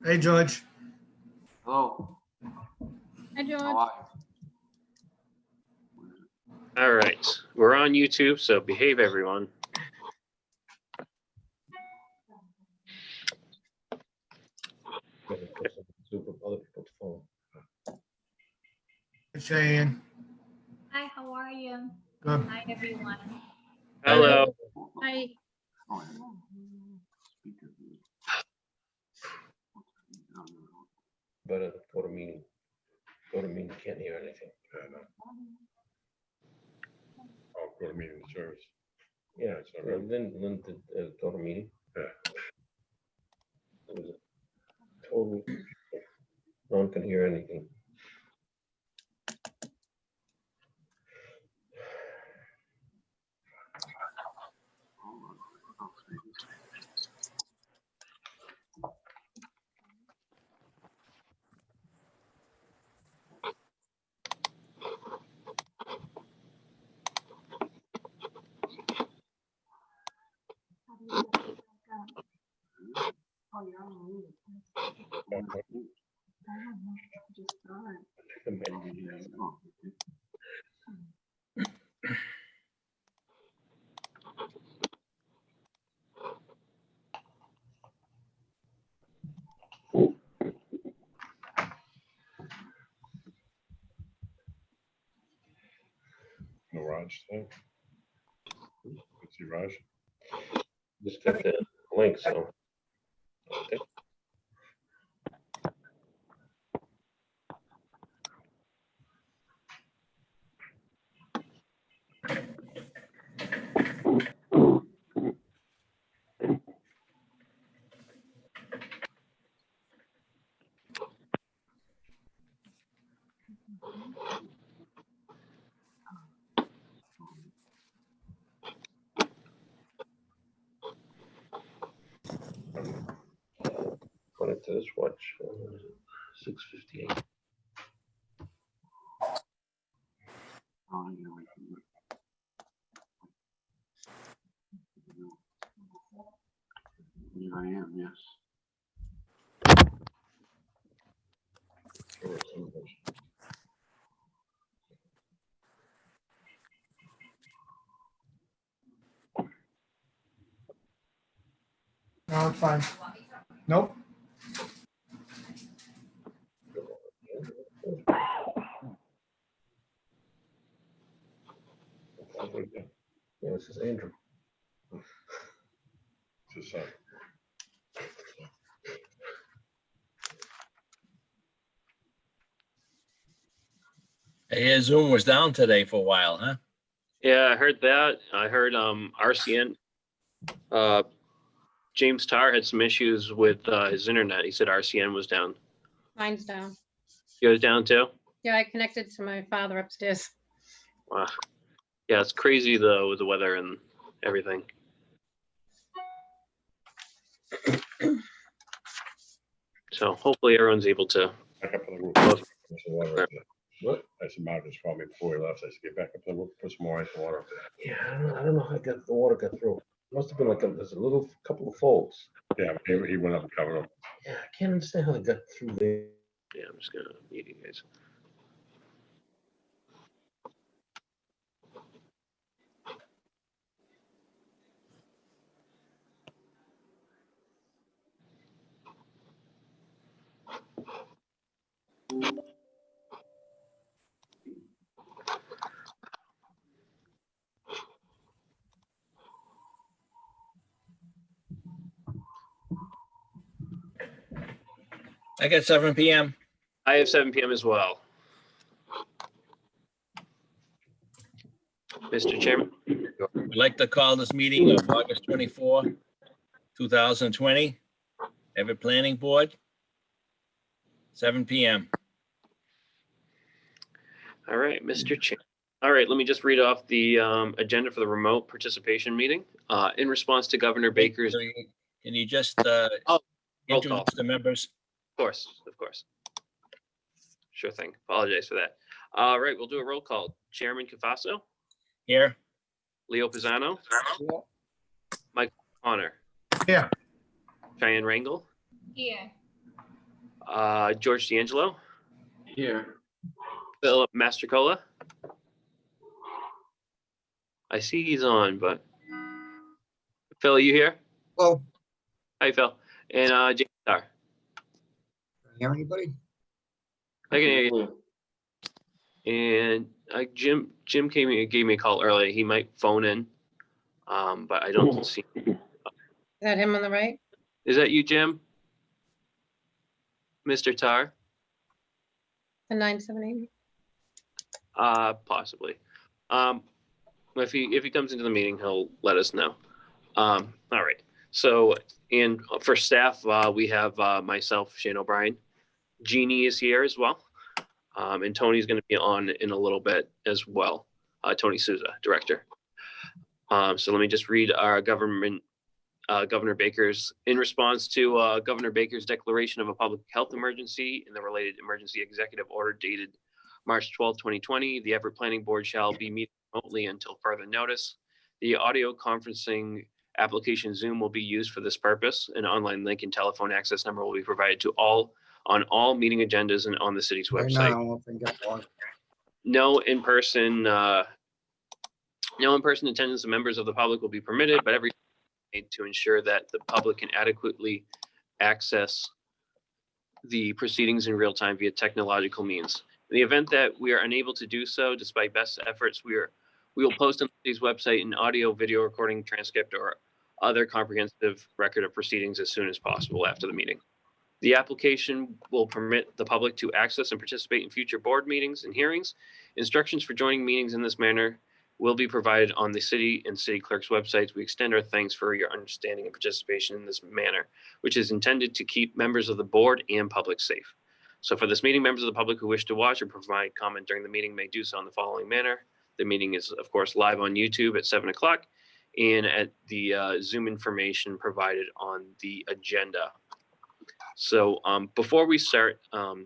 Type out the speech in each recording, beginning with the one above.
Hey, George. Hello. Hi, George. How are you? All right, we're on YouTube, so behave, everyone. Hey, Cheyenne. Hi, how are you? Good. Hi, everyone. Hello. Hi. Oh, yeah. Speaker. But go to meeting. Go to meeting, can't hear anything. Oh, go to meeting service. Yeah, It's all right. Lynn did go to meeting. Yeah. It was a total, no one can hear anything. No Raj thing. See Raj? Just got the link, so. Okay. Put it to this watch. 6:58. Oh, yeah, we can look. Here I am, yes. No, it's fine. Nope. Yeah, this is Andrew. It's his son. Hey, Zoom was down today for a while, huh? Yeah, I heard that. I heard RCN. James Tarr had some issues with his internet. He said RCN was down. Mine's down. You guys down too? Yeah, I connected to my father upstairs. Wow. Yeah, it's crazy though with the weather and everything. So hopefully everyone's able to. Back up on the roof. Both. Put some water up there. What? I said, Mark just called me before he left. I said, get back up to the roof, put some more ice and water up there. Yeah, I don't know how the water got through. Must have been like there's a little couple of folds. Yeah, he went up and covered them. Yeah, I can't understand how they got through there. Yeah, I'm just gonna mute you guys. I got 7 p.m. I have 7 p.m. as well. Mr. Chairman. I'd like to call this meeting of August 24, 2020, Everett Planning Board, 7 p.m. All right, Mr. Chair. All right, let me just read off the agenda for the remote participation meeting. In response to Governor Baker's, of Can you just roll call. introduce the members? course, of course. Sure thing. Apologize for that. All right, we'll do a roll call. Chairman Cafaso, Here, Leo Pisano, Mike Connor, Yeah. Cheyenne Rangel, Here. George D'Angelo, Here. Philip Mastrocola. I see he's on, but Phil, are you here? Hello, Hi, Phil. And James Starr. can you hear anybody? I can hear you. And Jim gave me a call earlier. He might phone in, but I don't see. Is that him on the right? Is that you, Jim? Mr. Tar? The 978? Possibly. If he comes into the meeting, he'll let us know. All right. So, and for staff, we have myself, Shane O'Brien. Jeannie is here as well. And Tony's going to be on in a little bit as well. Tony Souza, director. So let me just read our Governor Baker's, in response to Governor Baker's declaration of a public health emergency and the related emergency executive order dated March 12, 2020, the Everett Planning Board shall be meeting remotely until further notice. The audio conferencing application Zoom will be used for this purpose. An online link and telephone access number will be provided to all on all meeting agendas and on the city's Right website. now, if I can get one. No in-person attendance of members of the public will be permitted, but every made to ensure that the public can adequately access the proceedings in real time via technological means. In the event that we are unable to do so, despite best efforts, we will post on the city's website an audio, video recording, transcript, or other comprehensive record of proceedings as soon as possible after the meeting. The application will permit the public to access and participate in future board meetings and hearings. Instructions for joining meetings in this manner will be provided on the city and city clerk's websites. We extend our thanks for your understanding and participation in this manner, which is intended to keep members of the board and public safe. So for this meeting, members of the public who wish to watch or provide comment during the meeting may do so in the following manner. The meeting is, of course, live on YouTube at 7 o'clock and at the Zoom information provided on the agenda. So before we start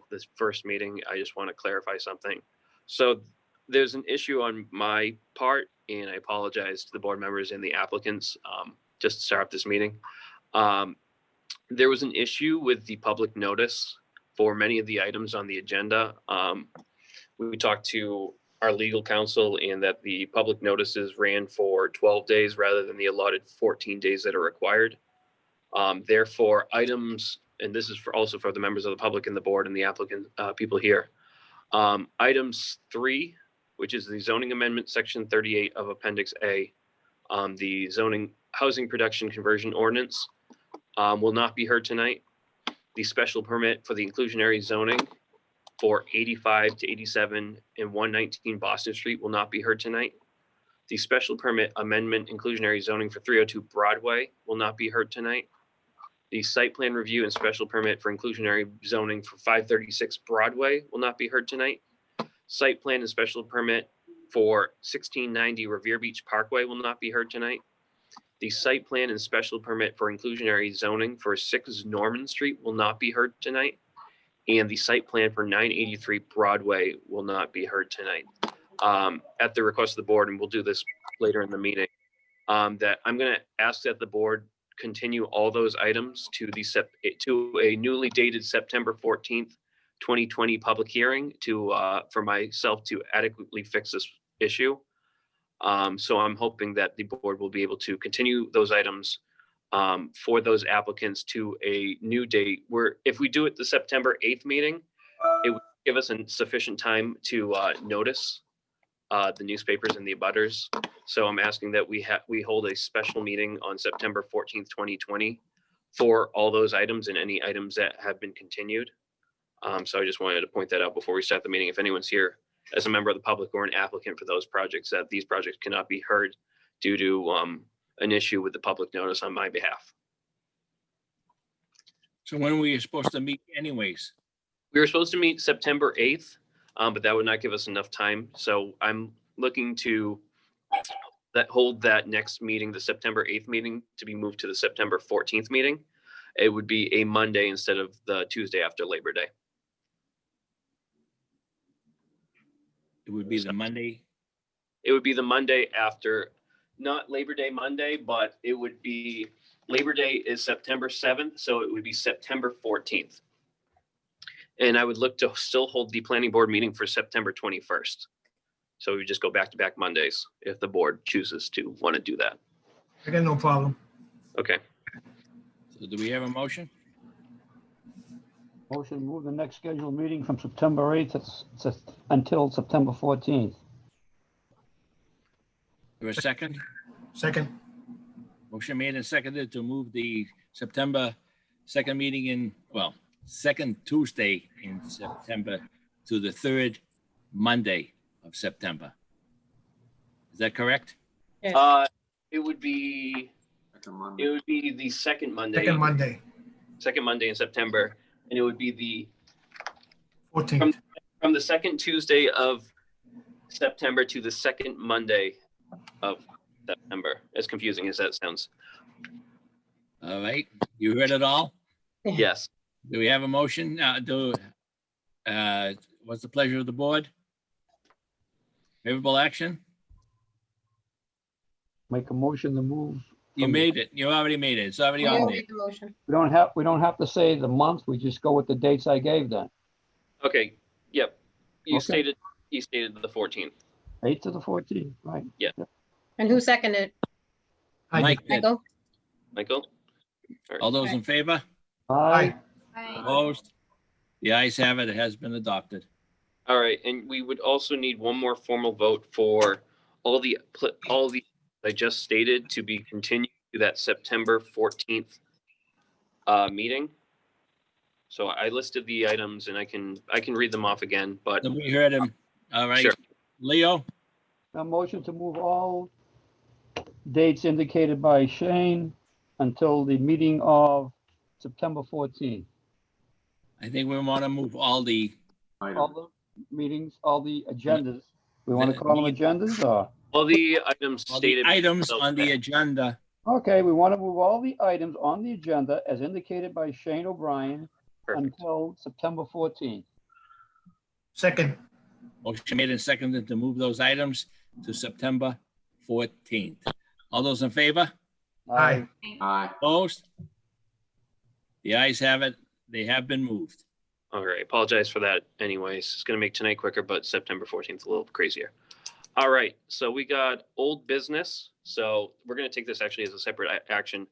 this first meeting, I just want to clarify something. So there's an issue on my part, and I apologize to the board members and the applicants just to start up this meeting. There was an issue with the public notice for many of the items on the agenda. We talked to our legal counsel and that the public notices ran for 12 days rather than the allotted 14 days that are required. Therefore, items, and this is also for the members of the public and the board and the applicant people here. Items 3, which is the zoning amendment, section 38 of Appendix A, the zoning housing production conversion ordinance will not be heard tonight. The special permit for the inclusionary zoning for 85 to 87 and 119 Boston Street will not be heard tonight. The special permit amendment inclusionary zoning for 302 Broadway will not be heard tonight. The site plan review and special permit for inclusionary zoning for 536 Broadway will not be heard tonight. Site plan and special permit for 1690 Revere Beach Parkway will not be heard tonight. The site plan and special permit for inclusionary zoning for 6 Norman Street will not be heard tonight. And the site plan for 983 Broadway will not be heard tonight. At the request of the board, and we'll do this later in the meeting, that I'm going to ask that the board continue all those items to a newly dated September 14th, 2020 public hearing for myself to adequately fix this issue. So I'm hoping that the board will be able to continue those items for those applicants to a new date where if we do it the September 8th meeting, it would give us sufficient time to notice the newspapers and the abutters. So I'm asking that we hold a special meeting on September 14th, 2020 for all those items and any items that have been continued. So I just wanted to point that out before we start the meeting. If anyone's here as a member of the public or an applicant for those projects, that these projects cannot be heard due to an issue with the public notice on my behalf. So when were you supposed to meet anyways? We were supposed to meet September 8th, but that would not give us enough time. So I'm looking to hold that next meeting, the September 8th meeting, to be moved to the September 14th meeting. It would be a Monday instead of the Tuesday after Labor Day. It would be the Monday. It would be the Monday after, not Labor Day Monday, but it would be, Labor Day is September 7th, so it would be September 14th. And I would look to still hold the planning board meeting for September 21st. So we just go back to back Mondays if the board chooses to want to do that. I got no problem. Okay. So do we have a motion? Motion to move the next scheduled meeting from September 8th until September 14th. Have a second? Second, Motion made and seconded to move the September second meeting in, well, second Tuesday in September to the third Monday of September. Is that correct? It would be Second Monday. the second Monday. second Monday, In September, and it would be the 14th. from the second Tuesday of September to the second Monday of September. As confusing as that sounds. All right, you heard it all? Yes. Do we have a motion? What's the pleasure of the board? Favorable action? Make a motion to move. You made it. You already made it. It's already Yeah, on there. make the motion. We don't have to say the month. We just go with the dates I gave then. Okay. Yep. You Okay. stated the 14th. 8th to the 14th, right? And who seconded? I Mike, did. Michael? Michael? All those in favor? Aye. Opposed? The ayes have it. It has been adopted. All right, and we would also need one more formal vote for all the I just stated to be continued to that September 14th meeting. So I listed the items and I can read them off again, but So we heard him. All right. Sure. Leo, A motion to move all dates indicated by Shane until the meeting of September 14th. I think we want to move all the, All Item. the meetings, all the agendas. We want to call them agendas or? all the items all the stated. items on the agenda. Okay, we want to move all the items on the agenda as indicated by Shane O'Brien Perfect. until September 14th. Second, Motion made and seconded to move those items to September 14th. All those in favor? aye. Aye. Opposed? The ayes have it. They have been moved. All right, apologize for that anyways. It's gonna make tonight quicker, but September 14th a little crazier. All right, so we got old business. So we're gonna take this actually as a separate action.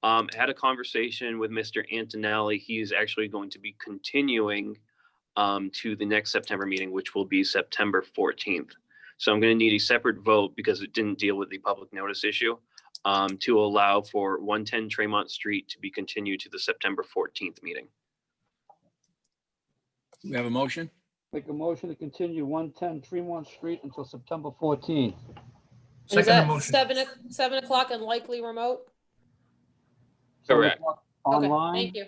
Had a conversation with Mr. Antonelli. He is actually going to be continuing to the next September meeting, which will be September 14th. So I'm gonna need a separate vote because it didn't deal with the public notice issue to allow for 110 Tremont Street to be continued to the September 14th meeting. Do we have a motion? Make a motion to continue 110 Tremont Street until September 14th. Is Second that motion. 7 o'clock and likely remote? Correct. Okay, Online. thank you.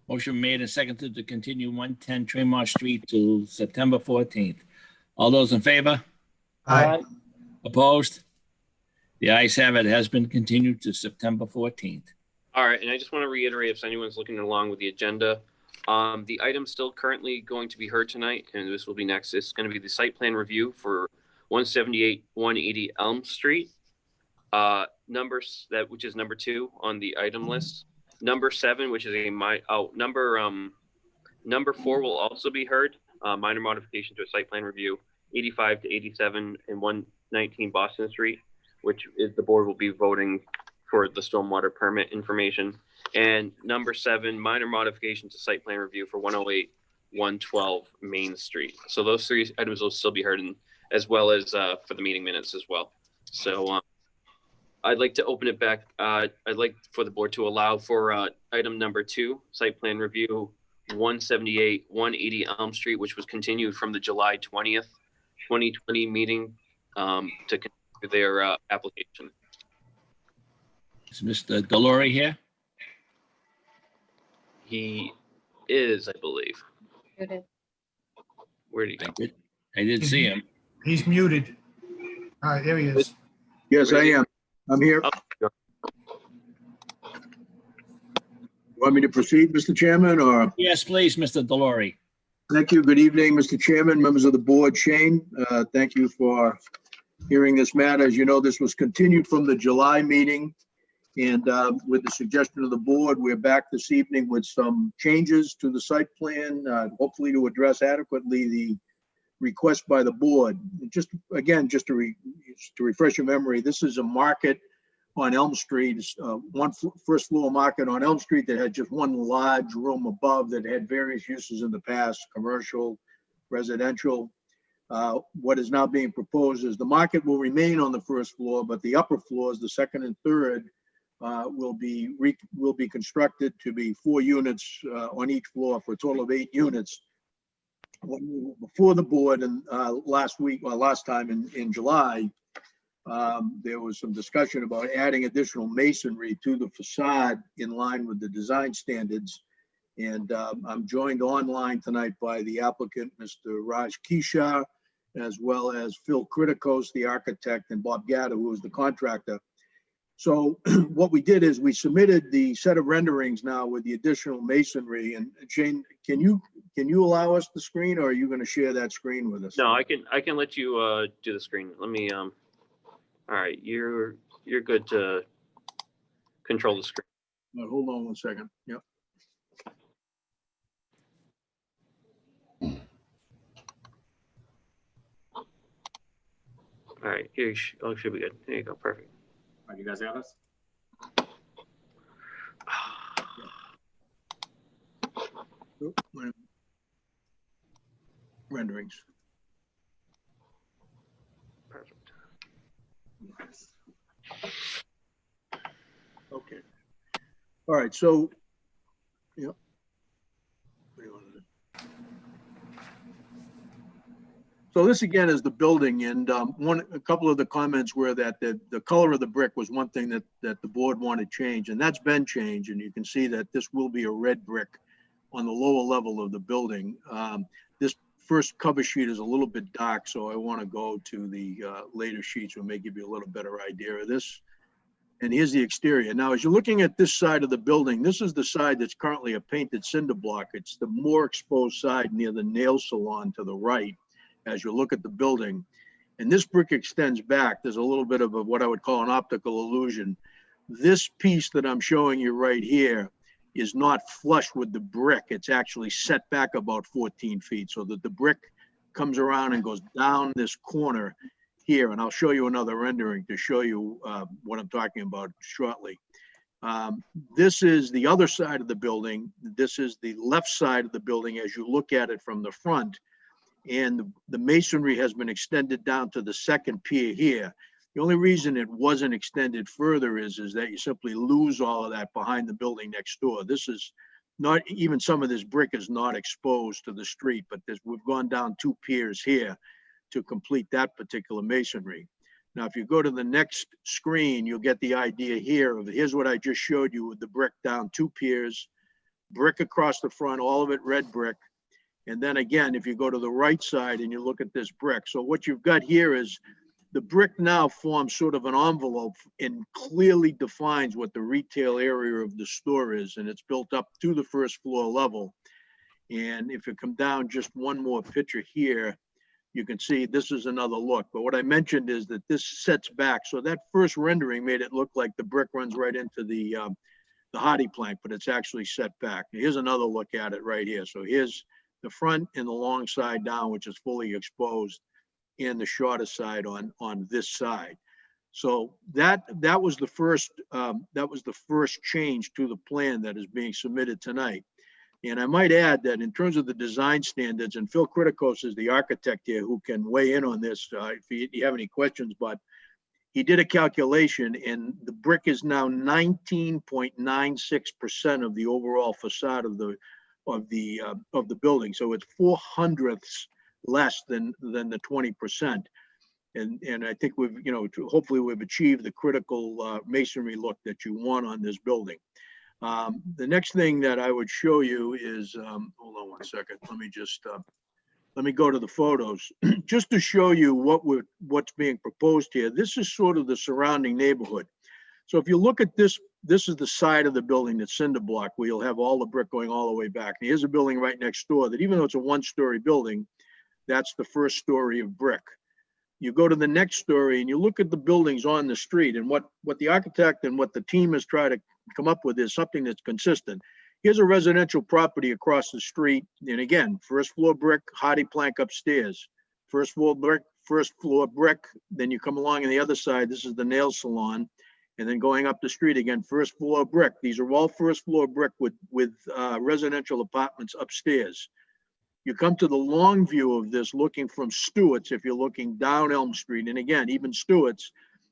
Motion made and seconded to continue 110 Tremont Street to September 14th. All those in favor? Aye. Opposed? The ayes have it. It has been continued to September 14th. All right, and I just want to reiterate if anyone's looking along with the agenda, the item still currently going to be heard tonight, and this will be next. It's going to be the site plan review for 178, 180 Elm Street. Numbers which is number 2 on the item list. Number 7, which is number 4 will also be heard. Minor modification to a site plan review, 85 to 87 and 119 Boston Street, which is the board will be voting for the stormwater permit information. And number 7, minor modification to site plan review for 108, 112 Main Street. So those 3 items will still be heard, as well as for the meeting minutes as well. So I'd like to open it back. I'd like for the board to allow for item number 2, site plan review 178, 180 Elm Street, which was continued from the July 20th, 2020 meeting to continue their application. Is Mr. Delory here? He is, I believe. Muted. Where did he go? I did see him. He's muted. All right, there he is. Yes, I am. I'm here. Oh, Want me to proceed, Mr. Chairman, or? Yes, please, Mr. Delory. Thank you. Good evening, Mr. Chairman, members of the board. Shane, thank you for hearing this matter. As you know, this was continued from the July meeting. And with the suggestion of the board, we're back this evening with some changes to the site plan, hopefully to address adequately the request by the board. Just again, just to refresh your memory, this is a market on Elm Street, first floor market on Elm Street that had just one large room above that had various uses in the past, commercial, residential. What is now being proposed is the market will remain on the first floor, but the upper floors, the second and third, will be constructed to be 4 units on each floor for a total of 8 units. Before the board and last time in July, there was some discussion about adding additional masonry to the facade in line with the design standards. And I'm joined online tonight by the applicant, Mr. Raj Kishar, as well as Phil Kritikos, the architect, and Bob Gatta, who is the contractor. So what we did is we submitted the set of renderings now with the additional masonry. And Shane, can you allow us the screen, or are you going to share that screen with us? No, I can let you do the screen. Let me all right, you're good to control the screen. Hold on one second. Yep. All right, here should be good. There you go, perfect. All right, you guys have us? Renderings. Perfect. Okay. All right, so, yep. What do you want to do? So this again is the building, and a couple of the comments were that the color of the brick was one thing that the board wanted changed, and that's been changed, and you can see that this will be a red brick on the lower level of the building. This first cover sheet is a little bit dark, so I want to go to the later sheets, which may give you a little better idea of this. And here's the exterior. Now, as you're looking at this side of the building, this is the side that's currently a painted cinder block. It's the more exposed side near the nail salon to the right as you look at the building. And this brick extends back. There's a little bit of what I would call an optical illusion. This piece that I'm showing you right here is not flush with the brick. It's actually set back about 14 feet so that the brick comes around and goes down this corner here. And I'll show you another rendering to show you what I'm talking about shortly. This is the other side of the building. This is the left side of the building as you look at it from the front. And the masonry has been extended down to the second pier here. The only reason it wasn't extended further is that you simply lose all of that behind the building next door. This is not, even some of this brick is not exposed to the street, but we've gone down 2 piers here to complete that particular masonry. Now, if you go to the next screen, you'll get the idea here of, here's what I just showed you with the brick down 2 piers, brick across the front, all of it red brick. And then again, if you go to the right side and you look at this brick, so what you've got here is the brick now forms sort of an envelope and clearly defines what the retail area of the store is. And it's built up to the first floor level. And if you come down just one more picture here, you can see this is another look. But what I mentioned is that this sets back. So that first rendering made it look like the brick runs right into the hardy plank, but it's actually set back. Here's another look at it right here. So here's the front and the long side down, which is fully exposed, and the shorter side on this side. So that was the first change to the plan that is being submitted tonight. And I might add that in terms of the design standards, and Phil Kritikos is the architect here who can weigh in on this if you have any questions, but he did a calculation and the brick is now 19.96% of the overall facade of the building. So it's 4/100ths less than the 20%. And I think we've, hopefully we've achieved the critical masonry look that you want on this building. The next thing that I would show you is, hold on one second. Let me go to the photos just to show you what's being proposed here. This is sort of the surrounding neighborhood. So if you look at this, this is the side of the building that's cinder block where you'll have all the brick going all the way back. And here's a building right next door that even though it's a 1-story building, that's the first story of brick. You go to the next story and you look at the buildings on the street, and what the architect and what the team has tried to come up with is something that's consistent. Here's a residential property across the street. And again, first floor brick, hardy plank upstairs. First floor brick. Then you come along on the other side. This is the nail salon. And then going up the street again, first floor brick. These are all first floor brick with residential apartments upstairs. You come to the long view of this looking from Stewart's, if you're looking down Elm Street. And again, even Stewart's,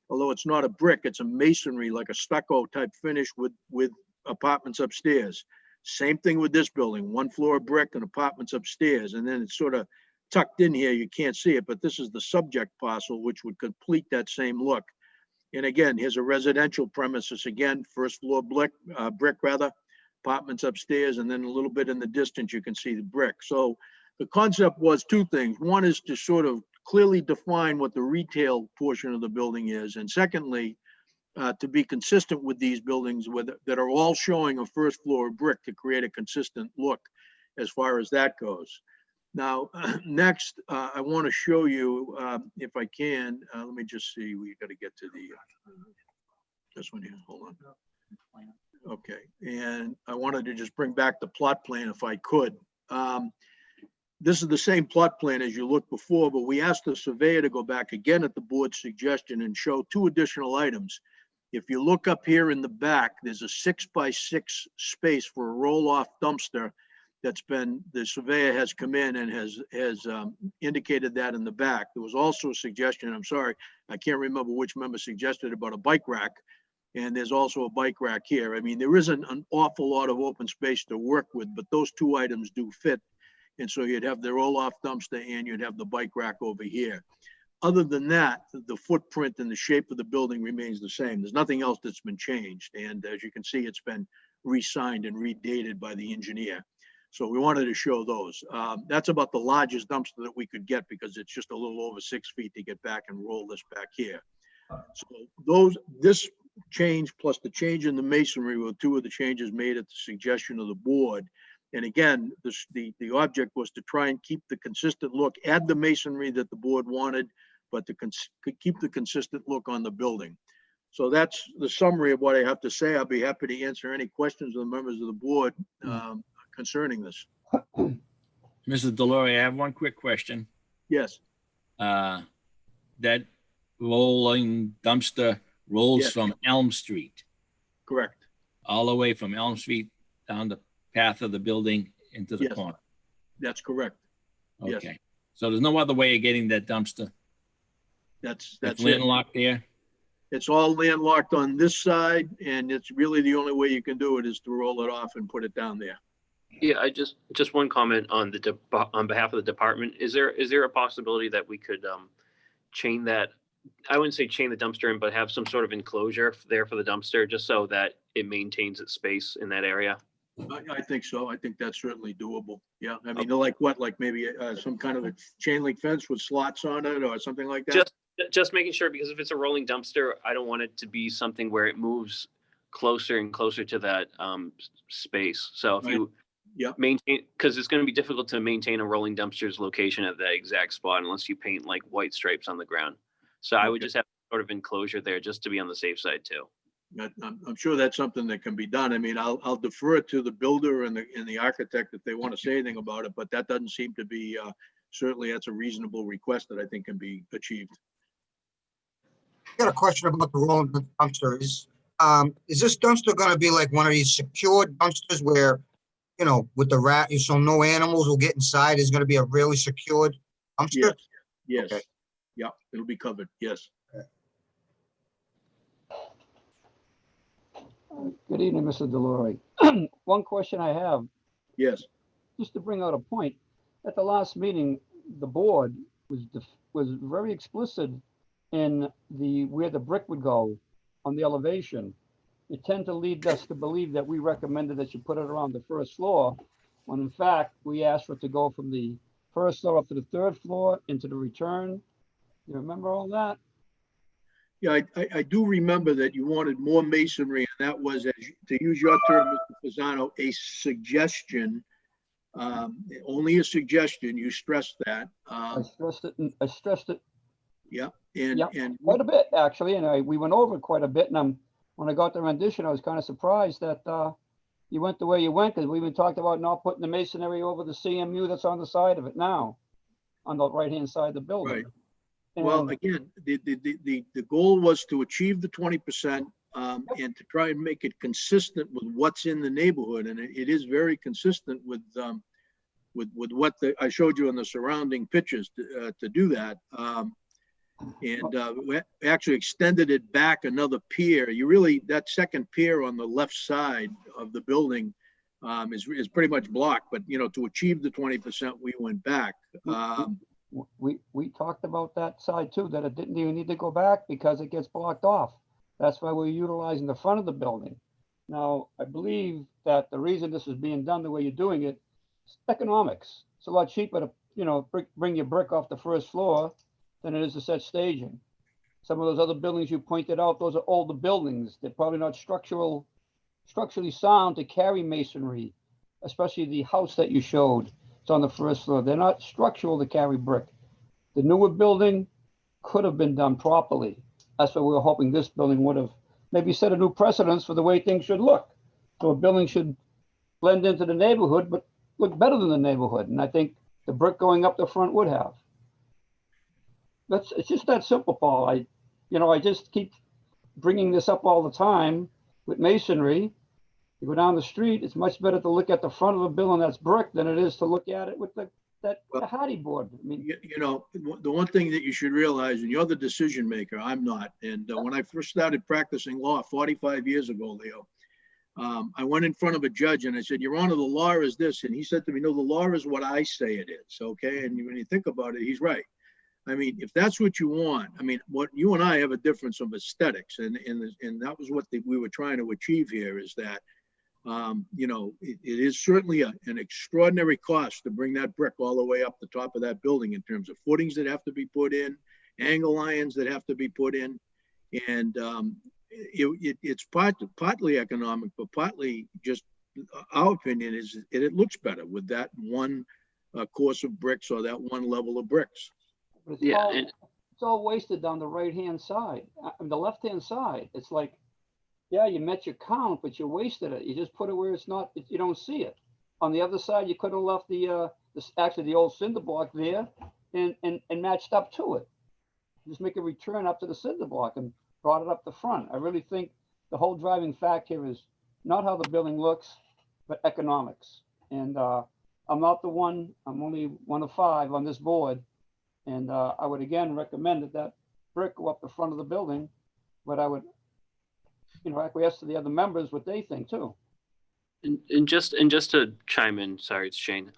although it's not a brick, it's a masonry, like a stucco type finish with apartments upstairs. Same thing with this building, one floor of brick and apartments upstairs. And then it's sort of tucked in here. You can't see it, but this is the subject parcel, which would complete that same look. And again, here's a residential premises again, first floor brick, apartments upstairs, and then a little bit in the distance, you can see the brick. So the concept was two things. One is to sort of clearly define what the retail portion of the building is. And secondly, to be consistent with these buildings that are all showing a first floor brick to create a consistent look as far as that goes. Now, next, I want to show you, if I can, let me just see, we got to get to this one here, hold on. Okay, and I wanted to just bring back the plot plan if I could. This is the same plot plan as you looked before, but we asked the surveyor to go back again at the board's suggestion and show two additional items. If you look up here in the back, there's a 6x6 space for a roll-off dumpster that's been, the surveyor has come in and has indicated that in the back. There was also a suggestion, I'm sorry, I can't remember which member suggested about a bike rack. And there's also a bike rack here. I mean, there isn't an awful lot of open space to work with, but those two items do fit. And so you'd have the roll-off dumpster and you'd have the bike rack over here. Other than that, the footprint and the shape of the building remains the same. There's nothing else that's been changed. And as you can see, it's been re-signed and redated by the engineer. So we wanted to show those. That's about the largest dumpster that we could get because it's just a little over 6 feet to get back and roll this back here. So this change plus the change in the masonry were two of the changes made at the suggestion of the board. And again, the object was to try and keep the consistent look, add the masonry that the board wanted, but to keep the consistent look on the building. So that's the summary of what I have to say. I'll be happy to answer any questions of the members of the board concerning this. Mrs. Delory, I have one quick question. Yes. That rolling dumpster rolls Yes. from Elm Street, Correct. all the way from Elm Street down the path of the building into the Yes. corner. That's correct. Yes. Okay. So there's no other way of getting that dumpster. That's It's it. landlocked there. It's all landlocked on this side, and it's really the only way you can do it is to roll it off and put it down there. Yeah, I just one comment on on behalf of the department. Is there a possibility that we could chain that? I wouldn't say chain the dumpster in, but have some sort of enclosure there for the dumpster, just so that it maintains its space in that area. I think so. I think that's certainly doable. Yeah. I mean, like what, like maybe some kind of a chain link fence with slots on it or something like that? Just making sure, because if it's a rolling dumpster, I don't want it to be something where it moves closer and closer to that space. So if you maintain, because it's going to be difficult to maintain a rolling dumpster's location at that exact spot unless you paint like white stripes on the ground. So I would just have sort of enclosure there just to be on the safe side too. I'm sure that's something that can be done. I mean, I'll defer it to the builder and the architect if they want to say anything about it, but that doesn't seem to be, certainly that's a reasonable request that I think can be achieved. I got a question about the rolling dumpster. Is this dumpster going to be like one of these secured dumpsters where, you know, with the rat, so no animals will get inside? Is going to be a really secured dumpster? Yes. Okay. Yeah, it'll be covered. Yes. Good evening, Mr. Delory. One question I have, Yes. just to bring out a point. At the last meeting, the board was very explicit in where the brick would go on the elevation. It tended to lead us to believe that we recommended that you put it around the first floor, when in fact, we asked for it to go from the first floor up to the third floor into the return. You remember all that? Yeah, I do remember that you wanted more masonry, and that was, to use your term, Mr. Pisano, a suggestion. Only a suggestion. You stressed that. I stressed it And, Yep. and Quite a bit, actually, and we went over it quite a bit, and when I got the rendition, I was kind of surprised that, you went the way you went, because we even talked about not putting the masonry over the CMU that's on the side of it now, on the right-hand side of the building. Right. Well, And- again, the goal was to achieve the 20%, and to try and make it consistent with what's in the neighborhood. And it is very consistent with what I showed you in the surrounding pictures to do that. We actually extended it back another pier. That second pier on the left side of the building is pretty much blocked, but to achieve the 20%, we went back. We talked about that side too, that it didn't even need to go back because it gets blocked off. That's why we're utilizing the front of the building. Now, I believe that the reason this is being done the way you're doing it, is economics. It's a lot cheaper to, bring your brick off the first floor than it is to set staging. Some of those other buildings you pointed out, those are older buildings. They're probably not structurally sound to carry masonry, especially the house that you showed. It's on the first floor. They're not structural to carry brick. The newer building could have been done properly. That's what we were hoping this building would have maybe set a new precedence for the way things should look. So a building should blend into the neighborhood, but look better than the neighborhood. And I think the brick going up the front would have. It's just that simple, Paul. I just keep bringing this up all the time with masonry. You go down the street, it's much better to look at the front of a building that's brick than it is to look at it with the hardy board. I mean, The one thing that you should realize, and you're the decision maker, I'm not. And when I first started practicing law 45 years ago, Leo, I went in front of a judge and I said, Your Honor, the law is this. And he said to me, no, the law is what I say it is. Okay. And when you think about it, he's right. I mean, if that's what you want, what you and I have a difference of aesthetics. And that was what we were trying to achieve here, is that it is certainly an extraordinary cost to bring that brick all the way up the top of that building in terms of footings that have to be put in, angle irons that have to be put in. And it's partly economic, but partly just our opinion is it looks better with that one course of bricks or that one level of bricks. It's all wasted on the right-hand side. The left-hand side, it's like, yeah, you met your count, but you wasted it. You just put it where it's not, you don't see it. On the other side, you could have left the old cinder block there and matched up to it. Just make a return up to the cinder block and brought it up the front. I really think the whole driving fact here is not how the building looks, but economics. And I'm not the one, I'm only one of 5 on this board. And I would again recommend that brick go up the front of the building, but I would acquiesce to the other members what they think too. And just to chime in, sorry, it's Shane.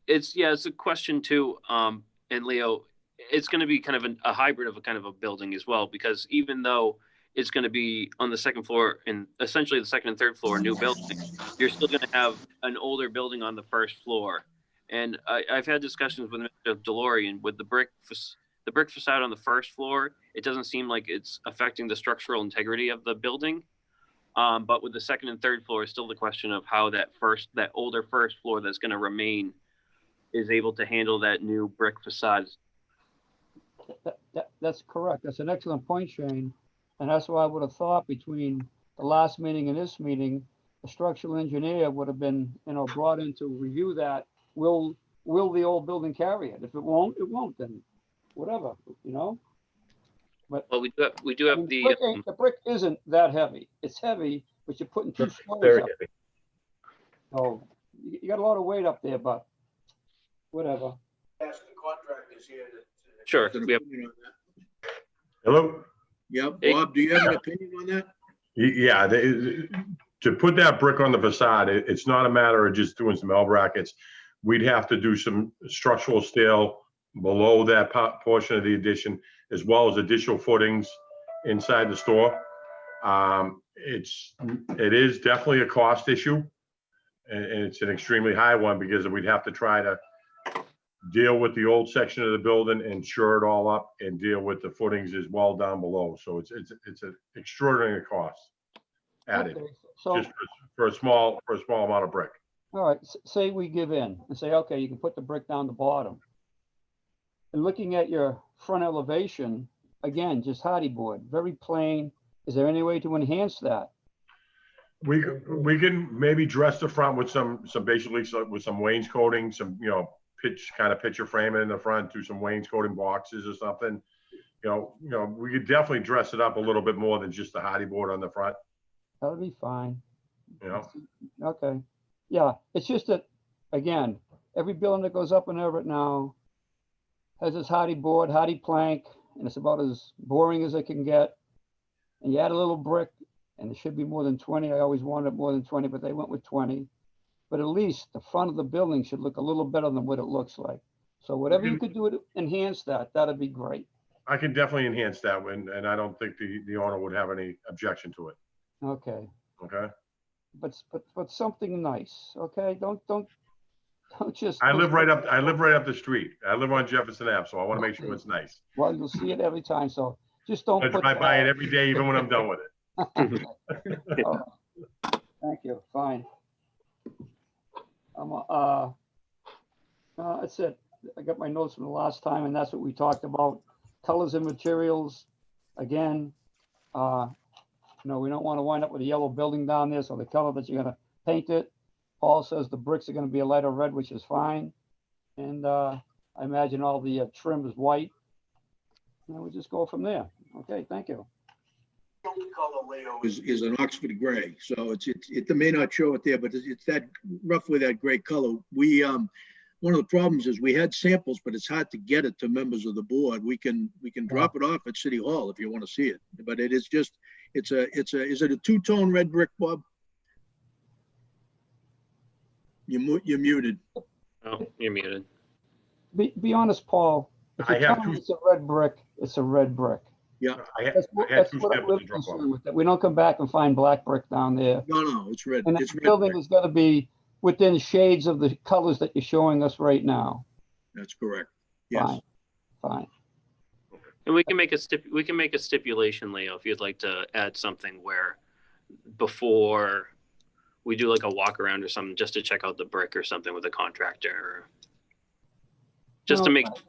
It's a question too. And Leo, it's going to be kind of a hybrid of a kind of a building as well, because even though it's going to be on the second floor and essentially the second and third floor new building, you're still going to have an older building on the first floor. And I've had discussions with Mr. DeLorean with the brick facade on the first floor. It doesn't seem like it's affecting the structural integrity of the building. But with the second and third floor, it's still the question of how that older first floor that's going to remain is able to handle that new brick facade. That's correct. That's an excellent point, Shane. And that's why I would have thought between the last meeting and this meeting, a structural engineer would have been, brought in to review that. Will the old building carry it? If it won't, it won't. Then whatever, But well, we do have the brick isn't that heavy. It's heavy, but you're putting 2 squares Very up. heavy. So you got a lot of weight up there, but whatever. Ask the contractors here. Sure. Hello? Yeah, Bob, do you have an opinion on that? Yeah, to put that brick on the facade, it's not a matter of just doing some L brackets. We'd have to do some structural steel below that portion of the addition, as well as additional footings inside the store. It is definitely a cost issue, and it's an extremely high one, because we'd have to try to deal with the old section of the building and shore it all up, and deal with the footings as well down below. So it's an extraordinary cost added, Okay, so just for a small amount of brick. all right, say we give in and say, okay, you can put the brick down the bottom. And looking at your front elevation, again, just hardy board, very plain. Is there any way to enhance that? We can maybe dress the front with some basically with some wainscoting, some, kind of picture framing in the front, do some wainscoting boxes or something. We could definitely dress it up a little bit more than just the hardy board on the front, That'll be fine. you know? Okay. Yeah, it's just that, again, every building that goes up in Everett now has this hardy board, hardy plank, and it's about as boring as it can get. And you add a little brick, and it should be more than 20. I always wanted more than 20, but they went with 20. But at least the front of the building should look a little better than what it looks like. So whatever you could do to enhance that, that'd be great. I can definitely enhance that one, and I don't think the owner would have any objection to it, Okay. okay? But something nice, okay? Don't just. I live right up the street. I live on Jefferson Ave, so I want to make sure it's nice. Well, you'll see it every time, so just don't I put. drive by it every day, even when I'm done with it. All right. Thank you, fine. That's it. I got my notes from the last time, and that's what we talked about. Colors and materials, again, we don't want to wind up with a yellow building down there, so the color that you're gonna paint it. Paul says the bricks are gonna be a lighter red, which is fine. And I imagine all the trim is white. And we just go from there. Okay, thank you. Color, Leo, is an Oxford gray, so it may not show it there, but it's that roughly that gray color. We one of the problems is we had samples, but it's hard to get it to members of the board. We can drop it off at City Hall if you want to see it, but it is just is it a two-tone red brick, Bob? You're muted. Oh, you're muted. Be honest, Paul. If I you have tell me two- it's a red brick, it's a red brick. Yeah, I had That's two what I'm samples really to drop off. concerned with, that we don't come back and find black brick down there. no, it's red. And It's the red building brick. is gonna be within shades of the colors that you're showing us right now. That's correct. Yes. Fine. And we can make a stipulation, Leo, if you'd like to add something where before we do like a walk around or something, just to check out the brick or something with a contractor. Or just to No, make, It's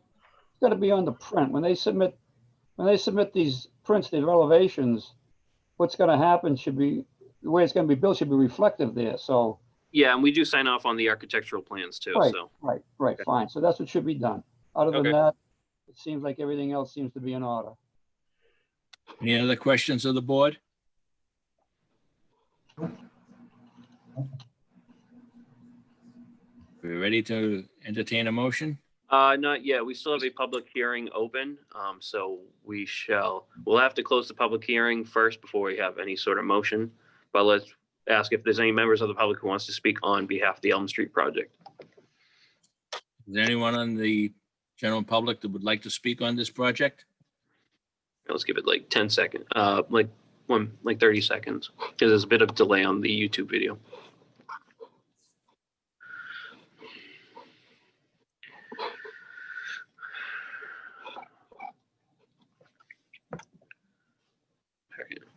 gotta be on the print. When they submit these prints, these elevations, what's gonna happen should be, the way it's gonna be built should be reflective there. So, yeah, and we do sign off on the architectural plans too, Right. so. right, Okay. fine. So that's what should be done. Other than Okay. that, it seems like everything else seems to be in order. Any other questions of the board? We ready to entertain a motion? Not yet. We still have a public hearing open, so we'll have to close the public hearing first before we have any sort of motion. But let's ask if there's any members of the public who wants to speak on behalf of the Elm Street project. Is there anyone on the general public that would like to speak on this project? Let's give it like 10 seconds, like 30 seconds, because there's a bit of delay on the YouTube video.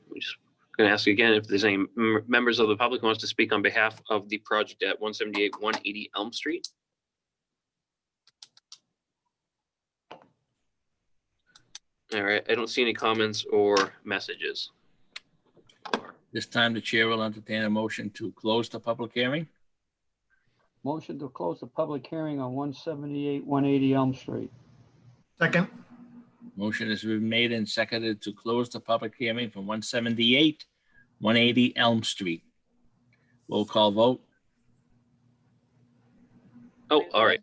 We're just going to ask again if there's any members of the public who wants to speak on behalf of the project at 178, 180 Elm Street. All right, I don't see any comments or messages. This time the chair will entertain a motion to close the public hearing. Motion to close the public hearing on 178, 180 Elm Street. Second, Motion has been made and seconded to close the public hearing from 178, 180 Elm Street. Roll call vote. Oh, all right.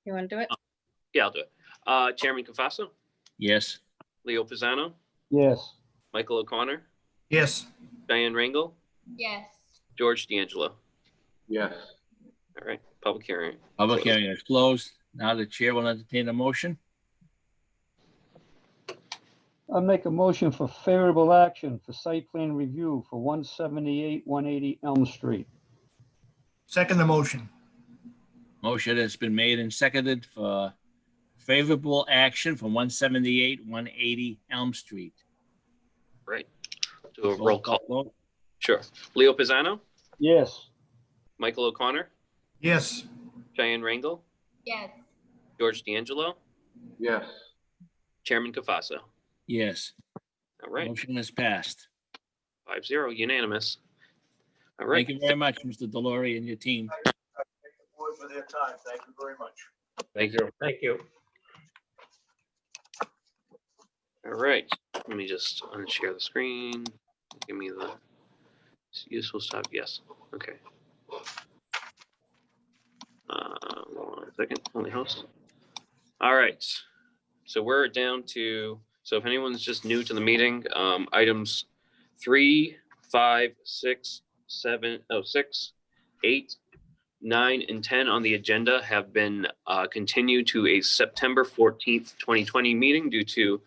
You want to do it? Yeah, I'll do it. Chairman Confaso, Yes. Leo Pisano, Yes. Michael O'Connor, yes. Diane Rangel, Yes. George D'Angelo. Yes. All right, public hearing. Public hearing is closed. Now the chair will entertain a motion. I'll make a motion for favorable action for site plan review for 178, 180 Elm Street. Second the motion. Motion has been made and seconded for favorable action from 178, 180 Elm Street. Right. Do a roll call. vote. Sure. Leo Pisano, Yes. Michael O'Connor, Yes. Diane Rangel, Yes. George D'Angelo, Yes. Chairman Kafasa. Yes, All right, motion is passed. 5-0, unanimous. All right. Thank you very much, Mr. Delory and your team. Thank the board for their time. Thank you very much. Thank you. Thank you. All right, let me just unshare the screen. Give me the useful stuff. Yes, okay. 1 second, only host. All right, so we're down to, so if anyone's just new to the meeting, items 3, 5, 6, 7, 6, 8, 9, and 10 on the agenda have been continued to a September 14th, 2020 meeting due to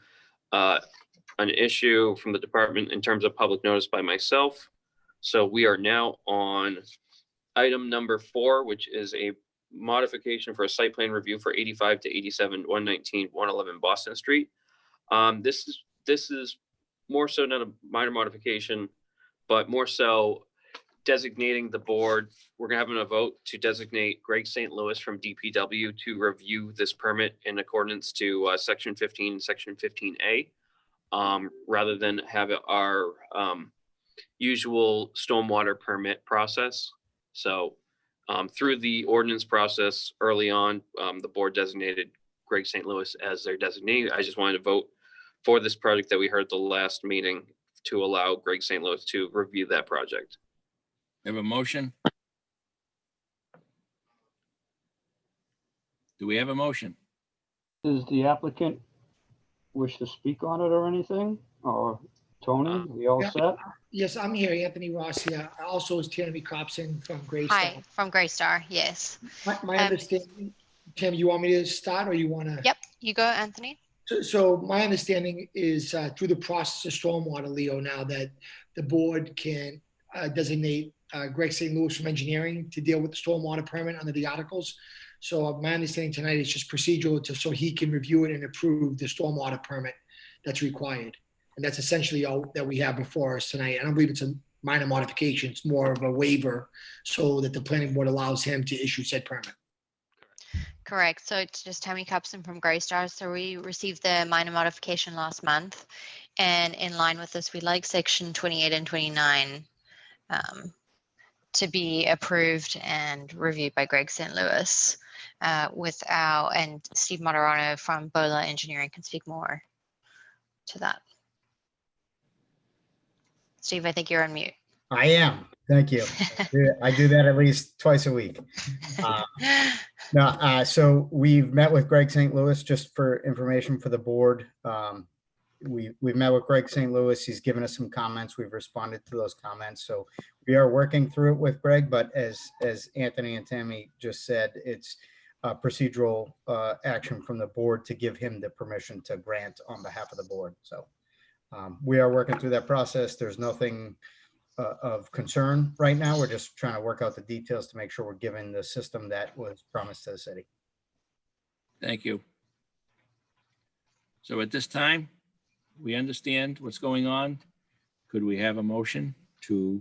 an issue from the department in terms of public notice by myself. So we are now on item number 4, which is a modification for a site plan review for 85 to 87, 119, 111 Boston Street. This is more so not a minor modification, but more so designating the board. We're gonna have a vote to designate Greg St. Louis from DPW to review this permit in accordance to section 15 and section 15A. Rather than have our usual stormwater permit process. So through the ordinance process early on, the board designated Greg St. Louis as their designee. I just wanted to vote for this project that we heard at the last meeting to allow Greg St. Louis to review that project. Have a motion? Do we have a motion? Does the applicant wish to speak on it or anything? Or Tony, we all Yeah. set? Yes, I'm here, Anthony Ross here. Also is Tammy Cropson from Greystar. Hi, from Greystar, yes. My understanding, Tammy, you want me to start or you want to? Yep, you go, Anthony. So my understanding is through the process of stormwater, Leo, now that the board can designate Greg St. Louis from engineering to deal with the stormwater permit under the articles. So my understanding tonight is just procedural so he can review it and approve the stormwater permit that's required. And that's essentially all that we have before us tonight. I don't believe it's a minor modification. It's more of a waiver so that the planning board allows him to issue said permit. Correct. So it's just Tammy Cupson from Greystar. So we received the minor modification last month. And in line with this, we'd like section 28 and 29 to be approved and reviewed by Greg St. Louis and Steve Moderano from Bola Engineering can speak more to that. Steve, I think you're on mute. I am. Thank you. I do that at least twice a week. So we've met with Greg St. Louis just for information for the board. We've met with Greg St. Louis. He's given us some comments. We've responded to those comments. So we are working through it with Greg, but as Anthony and Tammy just said, it's a procedural action from the board to give him the permission to grant on behalf of the board. So we are working through that process. There's nothing of concern right now. We're just trying to work out the details to make sure we're giving the system that was promised to the city. Thank you. So at this time, we understand what's going on. Could we have a motion to?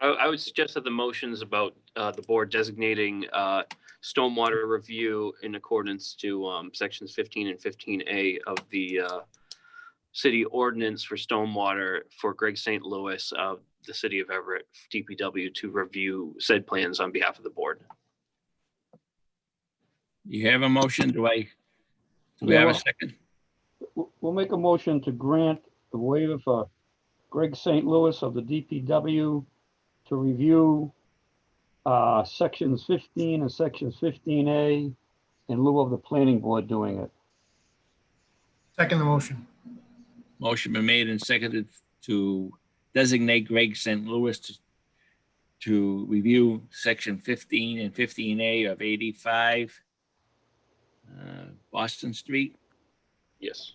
I would suggest that the motions about the board designating stormwater review in accordance to sections 15 and 15A of the city ordinance for stormwater for Greg St. Louis of the city of Everett, DPW, to review said plans on behalf of the board. You have a motion? Do we have a second? We'll make a motion to grant the waiver for Greg St. Louis of the DPW to review sections 15 and sections 15A in lieu of the planning board doing it. Second the motion. Motion been made and seconded to designate Greg St. Louis to review section 15 and 15A of 85 Boston Street. Yes.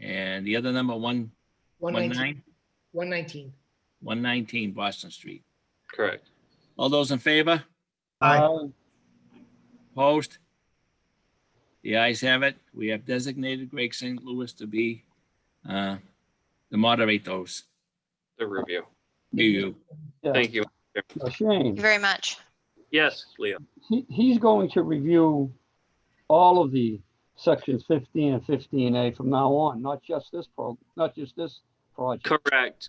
And the other number 119 Boston Street. Correct. All those in favor? Aye. Opposed? The ayes have it. We have designated Greg St. Louis to be to moderate those. The review. You. Yeah. Thank you. A Thank shame. you very much. Yes, Leo. He's going to review all of the sections 15 and 15A from now on, not just this project.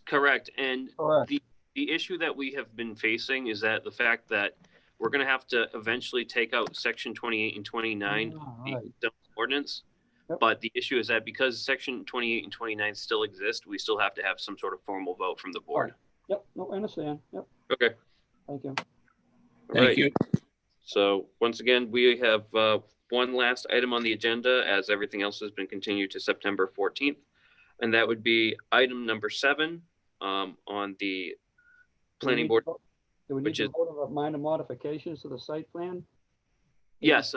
Correct. And Correct. the issue that we have been facing is that the fact that we're gonna have to eventually take out section 28 and 29 of the Right. zoning ordinance. Yep. But the issue is that because section 28 and 29 still exist, we still have to have some sort of formal vote from the board. Yep, no, I understand. Yep, Okay. thank you. All Thank right. you. So once again, we have one last item on the agenda as everything else has been continued to September 14th. And that would be item number 7 on the planning board. Do we need which to is- vote on minor modifications to the site plan? Yes,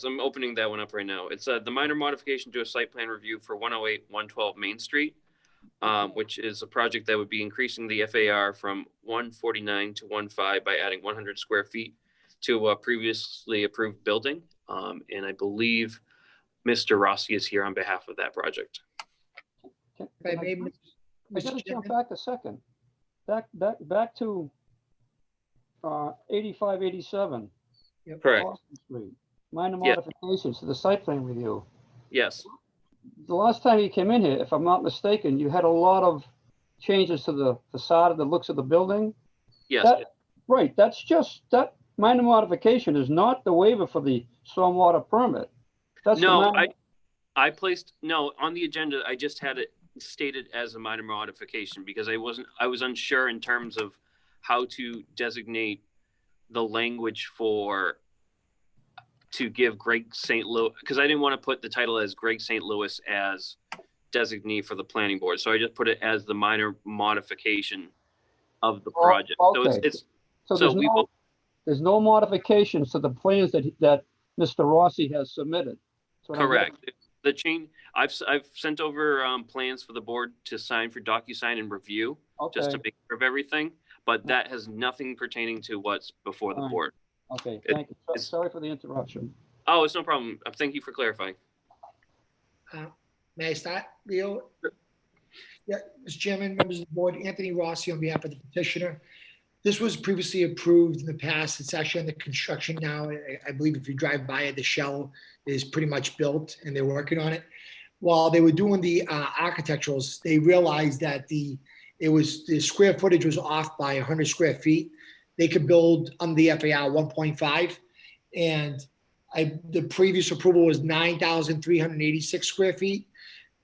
I'm opening that one up right now. It's the minor modification to a site plan review for 108, 112 Main Street, which is a project that would be increasing the FAR from 149 to 15 by adding 100 square feet to a previously approved building. And I believe Mr. Rossi is here on behalf of that project. Can If I I may, I Mr. gotta jump Chairman? back a second. Back to 85, 87. Correct. Austin Street. Minor Yeah. modifications to the site plan review. Yes. The last time you came in here, if I'm not mistaken, you had a lot of changes to the facade, the looks of the building. Yes. Right, that minor modification is not the waiver for the stormwater permit. That's the No, minor- I placed, no, on the agenda, I just had it stated as a minor modification because I was unsure in terms of how to designate the language to give Greg St. Louis, because I didn't want to put the title as Greg St. Louis as designee for the planning board. So I just put it as the minor modification of the project. So okay. it's, So so we will, there's no modifications to the plans that Mr. Rossi has submitted. That's what I'm correct. The change, I've sent over plans for the board to sign for DocuSign and review, just to Okay, make sure of everything. But that has nothing pertaining to what's before the Fine. board. okay, It- thank you. Sorry for the interruption. Oh, it's no problem. Thank you for clarifying. May I start, Leo? Yeah, Mr. Chairman, members of the board, Anthony Rossi on behalf of the petitioner. This was previously approved in the past. It's actually under construction now. I believe if you drive by it, the shell is pretty much built and they're working on it. While they were doing the architecturals, they realized that the square footage was off by 100 square feet. They could build on the FAR 1.5, and the previous approval was 9,386 square feet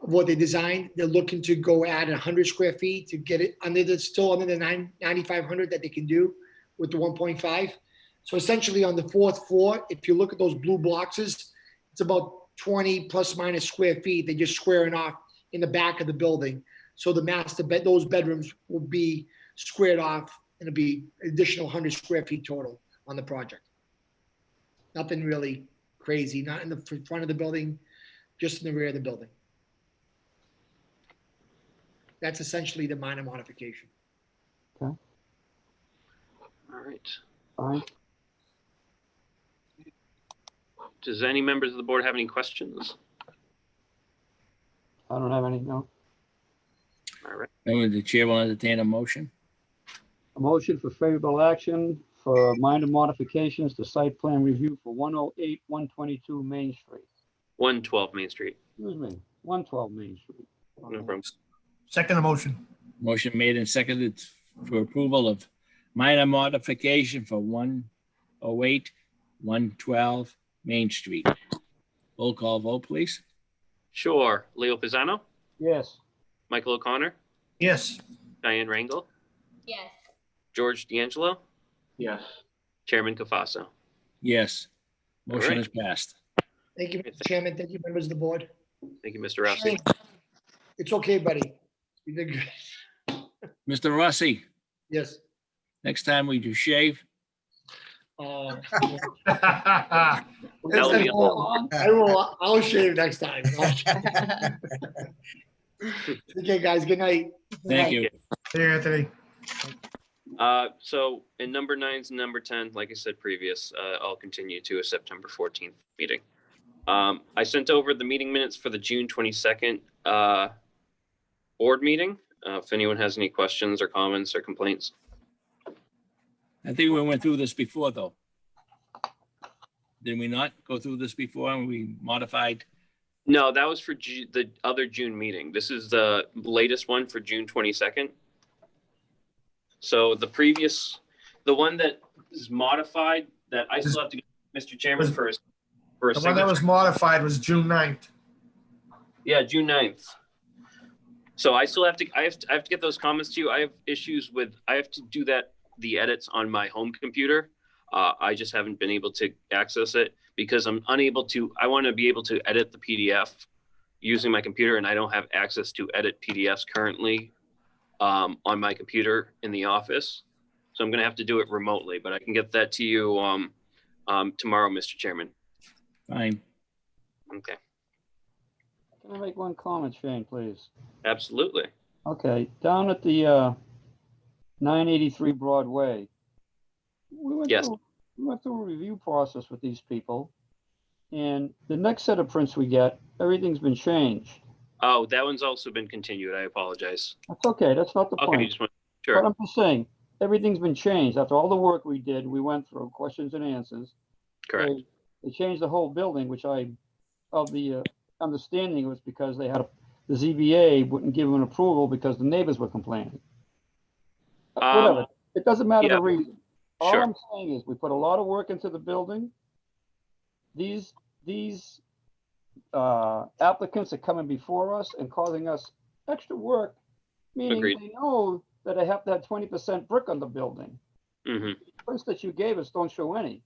of what they designed. They're looking to go add 100 square feet to get it still under the 9,500 that they can do with the 1.5. So essentially on the 4th floor, if you look at those blue boxes, it's about 20 plus minus square feet. They're just squaring off in the back of the building. So the master bed, those bedrooms will be squared off and it'll be additional 100 square feet total on the project. Nothing really crazy, not in the front of the building, just in the rear of the building. That's essentially the minor modification. All right. Fine. Does any members of the board have any questions? I don't have any, no. All right. Then the chair will entertain a motion. A motion for favorable action for minor modifications to site plan review for 108, 122 Main Street. 112 Main Street. Excuse me, 112 Main Street. No problem. Second the motion. Motion made and seconded for approval of minor modification for 108, 112 Main Street. Roll call vote, please. Sure. Leo Pisano, Yes, Michael O'Connor, Yes. Diane Rangel, Yes. George D'Angelo, Yes. Chairman Kafaso. Yes. Motion right. is passed. Thank you, Mr. Chairman. Thank you, members of the board. Thank you, Mr. Rossi. Shane, it's okay, buddy. You did good. Mr. Rossi, Yes. next time we do shave. Next That'll time, be I'll shave next time. Okay, guys, good night. Thank you. Here, Anthony. So in number 9's and number 10, like I said previous, I'll continue to a September 14th meeting. I sent over the meeting minutes for the June 22nd board meeting. If anyone has any questions or comments or complaints. I think we went through this before, though. Did we not go through this before and we modified? No, that was for the other June meeting. This is the latest one for June 22nd. So the one that is modified, that I still have to, Mr. Chairman, for a The one that was signature. modified was June 9th. Yeah, June 9th. So I still have to, I have to get those comments to you. I have issues with, I have to do the edits on my home computer. I just haven't been able to access it because I'm unable to, I want to be able to edit the PDF using my computer, and I don't have access to edit PDFs currently on my computer in the office. So I'm going to have to do it remotely, but I can get that to you tomorrow, Mr. Chairman. Fine. Okay, Can I make one comment, Shane, please? absolutely. Okay, down at the 983 Broadway. Yes. We went through a review process with these people. And the next set of prints we get, everything's been changed. Oh, that one's also been continued. I apologize. That's okay, that's not the Okay, point. you just want, But sure, I'm just saying, everything's been changed. After all the work we did, we went through questions and answers. correct. They changed the whole building, which of the understanding was because they had, the ZBA wouldn't give them an approval because the neighbors were complaining. Whatever, it doesn't matter yeah, the reason. All sure. I'm saying is, we put a lot of work into the building. These applicants are coming before us and causing us extra work, meaning Agreed. they know that they have to have 20% brick on the building. Hmm. Prints that you gave us don't show any.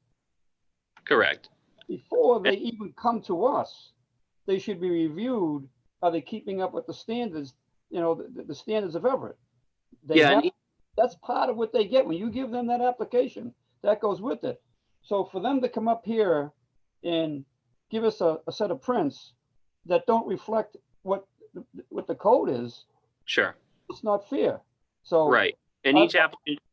Correct. Before they even come to us, they should be reviewed. Are they keeping up with the standards, the standards of Everett? They Yeah, have- and that's part of what they get. When you give them that application, that goes with it. So for them to come up here and give us a set of prints that don't reflect what the code is, sure, it's not fair. So right. And I-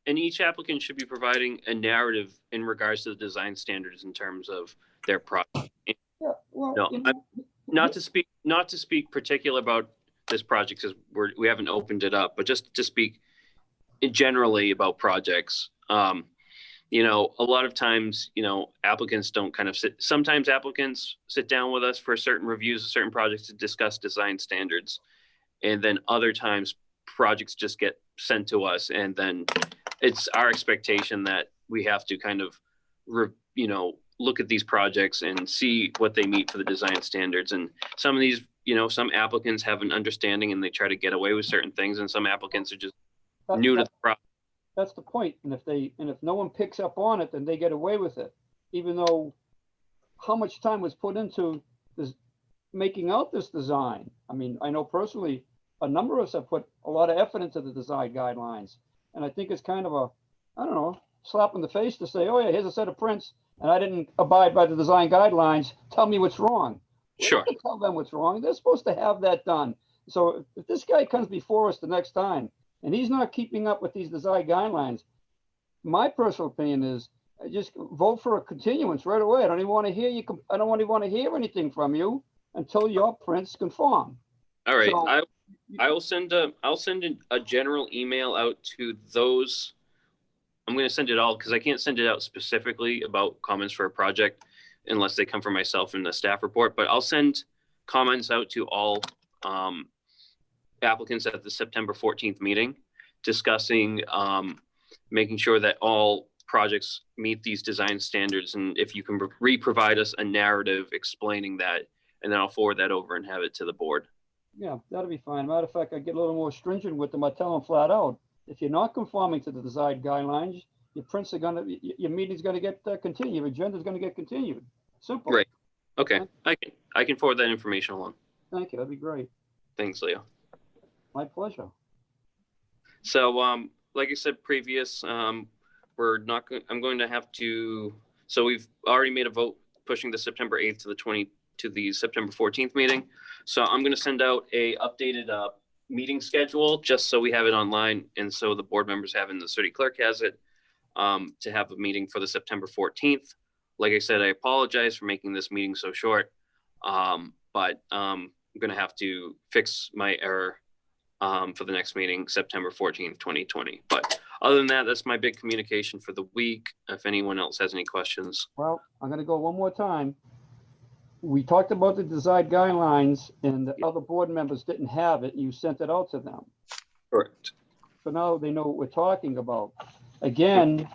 each applicant should be providing a narrative in regards to the design standards in terms of their project. yeah, well, No, you know, Not to speak particular about this project because we haven't opened it up, but just to speak generally about projects. A lot of times, applicants don't kind of sometimes applicants sit down with us for certain reviews of certain projects to discuss design standards. And then other times projects just get sent to us. And then it's our expectation that we have to kind of, look at these projects and see what they meet for the design standards. And some of these, some applicants have an understanding and they try to get away with certain things. And some applicants are just new to the project. that's the point. And if no one picks up on it, then they get away with it, even though how much time was put into this, making out this design. I mean, I know personally, a number of us have put a lot of effort into the design guidelines. And I think it's kind of I don't know, slap in the face to say, oh yeah, here's a set of prints and I didn't abide by the design guidelines. Tell me what's wrong. We Sure. don't have to tell them what's wrong. They're supposed to have that done. So if this guy comes before us the next time and he's not keeping up with these design guidelines, my personal opinion is just vote for a continuance right away. I don't even want to hear you. I don't even want to hear anything from you until your prints conform. All right. So- I'll send a general email out to those. I'm going to send it all because I can't send it out specifically about comments for a project unless they come from myself in the staff report, but I'll send comments out to all applicants at the September 14th meeting discussing making sure that all projects meet these design standards. And if you can provide us a narrative explaining that, and then I'll forward that over and have it to the board. Yeah, that'll be fine. Matter of fact, I get a little more stringent with them. I tell them flat out, if you're not conforming to the design guidelines, your prints are your meeting's gonna get continued, your agenda's gonna get continued. Simple. Great. Okay. I can forward that information along. Thank you, that'd be great. Thanks, Leo. My pleasure. So, like I said previous, I'm going to have to, so we've already made a vote pushing the September 8th to the September 14th meeting. So I'm going to send out a updated meeting schedule just so we have it online and so the board members have it and the city clerk has it to have a meeting for the September 14th. Like I said, I apologize for making this meeting so short, but I'm going to have to fix my error for the next meeting, September 14th, 2020. But Other than that, that's my big communication for the week. If anyone else has any questions. Well, I'm gonna go one more time. We talked about the design guidelines and the other board members didn't have it. You sent it out to them. Correct. So now they know what we're talking about. Again,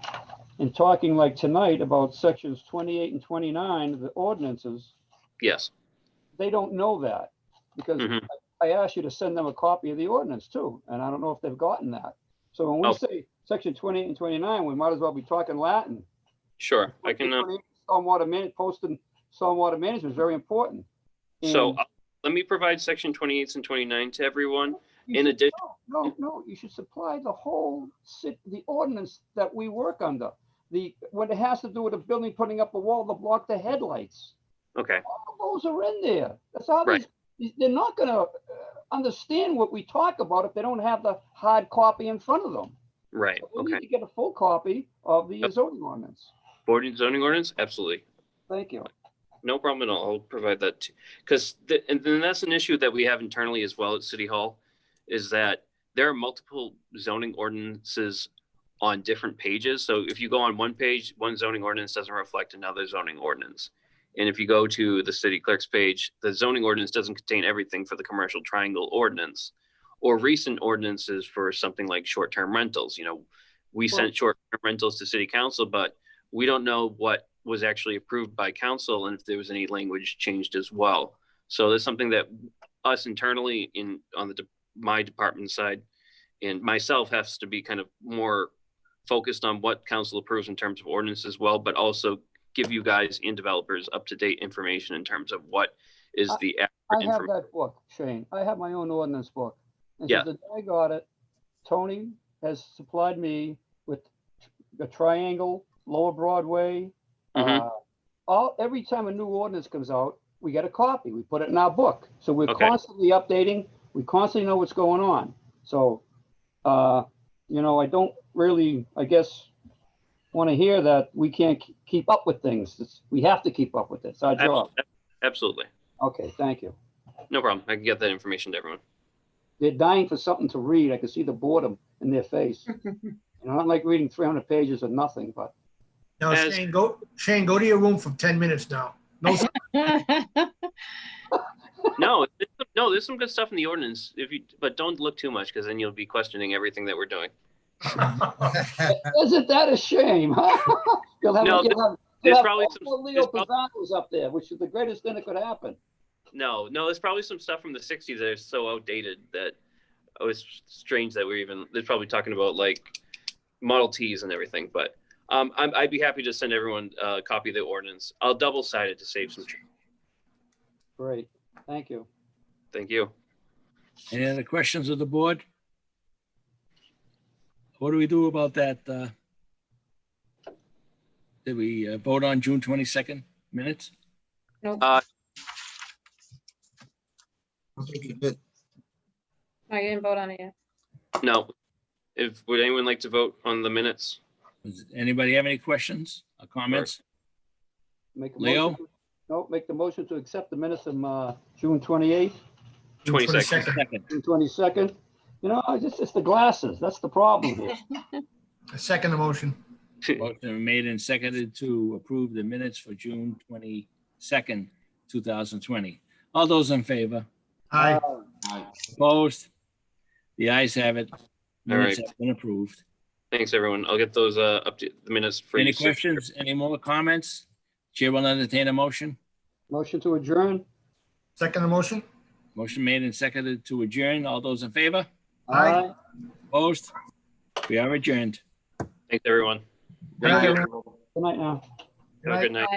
in talking like tonight about sections 28 and 29 of the ordinances, Yes. they don't know that because Mhm. I asked you to send them a copy of the ordinance too, and I don't know if they've gotten that. So when we Oh. say section 28 and 29, we might as well be talking Latin. Sure. I can. Posting stormwater management is very important. So And let me provide section 28 and 29 to everyone. you In should- addition, No, you should supply the whole, the ordinance that we work under. When it has to do with a building, putting up a wall to block the headlights. okay. All those are in there. That's how Right. they're not gonna understand what we talk about if they don't have the hard copy in front of them. Right. We need Okay. to get a full copy of the Yep. zoning ordinance. Board and zoning ordinance? Absolutely. Thank you. No problem at all. I'll provide that too. Because, and then that's an issue that we have internally as well at City Hall, is that there are multiple zoning ordinances on different pages. So if you go on one page, one zoning ordinance doesn't reflect another zoning ordinance. And if you go to the city clerk's page, the zoning ordinance doesn't contain everything for the commercial triangle ordinance or recent ordinances for something like short-term rentals. You know, we sent short-term rentals to city council, but we don't know what was actually approved by council and if there was any language changed as well. So there's something that us internally on my department side and myself has to be kind of more focused on what council approves in terms of ordinance as well, but also give you guys and developers up-to-date information in terms of what is the I accurate have information. that book, Shane. I have my own ordinance book. And Yeah. since the day I got it, Tony has supplied me with a triangle, Lower Broadway. Mhm. Every time a new ordinance comes out, we get a copy. We put it in our book. So we're Okay. constantly updating. We constantly know what's going on. So, I don't really, I guess, want to hear that we can't keep up with things. We have to keep up with it. It's our job. Absolutely. Okay, thank you. No problem. I can get that information to everyone. They're dying for something to read. I can see the boredom in their face. I don't like reading 300 pages of nothing, but Now, As- Shane, go to your room for 10 minutes now. No, No, there's some good stuff in the ordinance. But don't look too much because then you'll be questioning everything that we're doing. isn't that a shame? Huh? You'll have, No, you'll there's have probably all some- Leo there's prob- Pisanos up there, which is the greatest thing that could happen. No, there's probably some stuff from the 60s that is so outdated that it was strange that they're probably talking about like Model Ts and everything. But I'd be happy to send everyone a copy of the ordinance. I'll double side it to save some. Great, thank you. Thank you. Any other questions of the board? What do we do about that? Did we vote on June 22nd minutes? Nope. Uh, I think you did. I didn't vote on it yet. No. Would anyone like to vote on the minutes? Does anybody have any questions or comments? Make a Leo? motion- No, make the motion to accept the minutes from June 28th, 22nd. Second. June 22nd. It's the glasses. That's the problem here. I second the motion. Motion made and seconded to approve the minutes for June 22nd, 2020. All those in favor? Aye. Opposed? The ayes have it. Minutes right. have been approved. Thanks, everyone. I'll get those up to the minutes for Any you. soon. questions? Any more comments? Chair will entertain a motion. Motion to adjourn. Second the motion? Motion made and seconded to adjourn. All those in favor? Aye. Opposed? We are adjourned. Thanks, everyone. Good night, Thank you. everyone. Good night now. Good Have a night. good night. Bye.